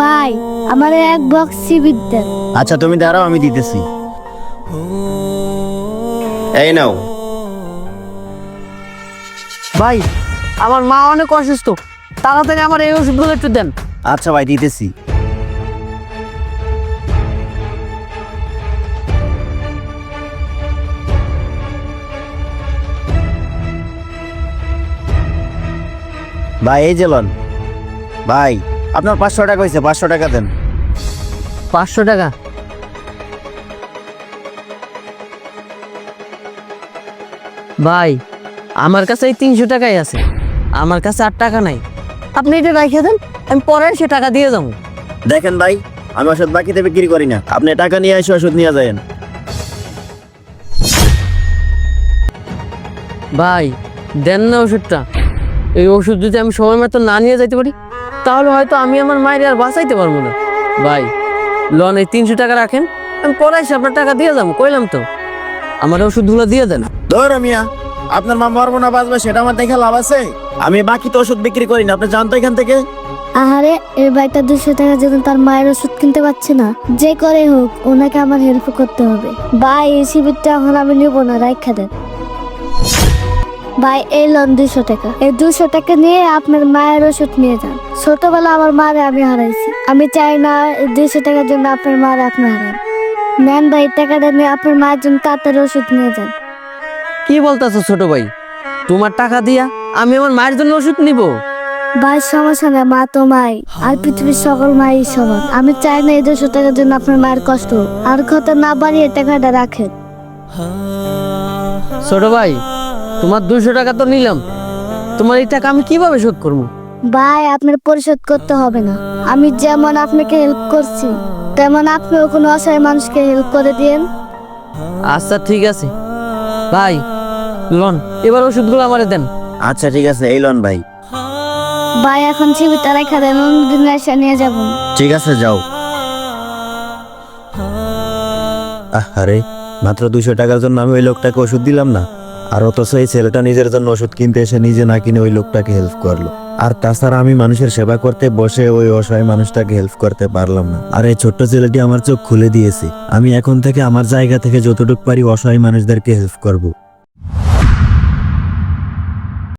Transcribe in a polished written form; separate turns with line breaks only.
ভাই আমার এক বক্স সিবিট দেন।
আচ্ছা তুমি দাঁড়াও, আমি দিতেছি। এই নাও।
ভাই আমার মা অনেক অসুস্থ, তাড়াতাড়ি আমার এই ওষুধগুলো একটু দেন।
আচ্ছা ভাই, দিতেছি। ভাই এই যে লন। ভাই আপনার 500 টাকা হয়েছে, 500 টাকা দেন।
500 টাকা? ভাই আমার কাছে এই 300 টাকাই আছে, আমার কাছে আর টাকা নাই। আপনি এটা রেখে দেন, আমি পরে সে টাকা দিয়ে যাবো।
দেখেন ভাই, আমি ওষুধ বাকিতে বিক্রি করি না, আপনি টাকা নিয়ে এসে ওষুধ নিয়ে যাবেন।
ভাই দেন না ওষুধটা। এই ওষুধ যদি আমি সময় মতো না নিয়ে যাইতে পারি, তাহলে হয়তো আমি আমার মায়ের আর বাঁচাইতে পারবো না। ভাই লন, এই 300 টাকা রাখেন, আমি পরে এসে আপনার টাকা দিয়ে যাবো। কইলাম তো, আমার ওষুধগুলো দিয়ে দেন।
ধরো মিয়া, আপনার মা মরবো না বাঁচবে সেটা আমার দেখে লাভ আছে? আমি বাকি তো ওষুধ বিক্রি করি না, আপনি জানতো এখান থেকে।
আহারে এই ভাইটা 200 টাকার জন্য তার মায়ের ওষুধ কিনতে পারছে না। যে করে হোক ওনাকে আমার হেল্প করতে হবে। ভাই এই সিবিটটা এখন আমি নিব না, রাখা দেন। ভাই এই লোন 200 টাকা, এই 200 টাকা নিয়ে আপনার মায়ের ওষুধ নিয়ে যান। ছোটবেলা আমার মারে আমি হারাইছি, আমি চাই না এই 200 টাকার জন্য আপনার মারে আপনি হারান। নেন ভাই, টাকাটা নিয়ে আপনার মায়ের জন্য তাড়াতাড়ি ওষুধ নিয়ে যান।
কি বলতেছো ছোট ভাই? তোমার টাকা দিয়া আমি আমার মায়ের জন্য ওষুধ নিব?
ভাই সমস্যা না, মা তো মাই, আর পৃথিবীর সকল মাই সমান। আমি চাই না এই 200 টাকার জন্য আপনার মায়ের কষ্ট হোক। আর কত না বাড়িয়ে টাকাটা রাখেন।
ছোট ভাই তোমার 200 টাকা তো নিলাম, তোমার এই টাকা আমি কিভাবে শোধ করবো?
ভাই আপনার পরিশোধ করতে হবে না, আমি যেমন আপনাকে হেল্প করছি তেমন আপনিও কোনো অসহায় মানুষকে হেল্প করে দিয়েন।
আচ্ছা ঠিক আছে ভাই, লন এবার ওষুধগুলো আমারে দেন।
আচ্ছা ঠিক আছে, এই লন ভাই।
ভাই এখন সিবিটা রেখা দেন, অন্যদিন এসে নিয়ে যাব।
ঠিক আছে যাও। আরে মাত্র 200 টাকার জন্য আমি ওই লোকটাকে ওষুধ দিলাম না, আর অথচ এই ছেলেটা নিজের জন্য ওষুধ কিনতে এসে নিজে না কিনে ওই লোকটাকে হেল্প করলো। আর তাছাড়া আমি মানুষের সেবা করতে বসে ওই অসহায় মানুষটাকে হেল্প করতে পারলাম না। আর এই ছোট্ট ছেলেটি আমার চোখ খুলে দিয়েছে। আমি এখন থেকে আমার জায়গা থেকে যতটুকু পারি অসহায় মানুষদেরকে হেল্প করব।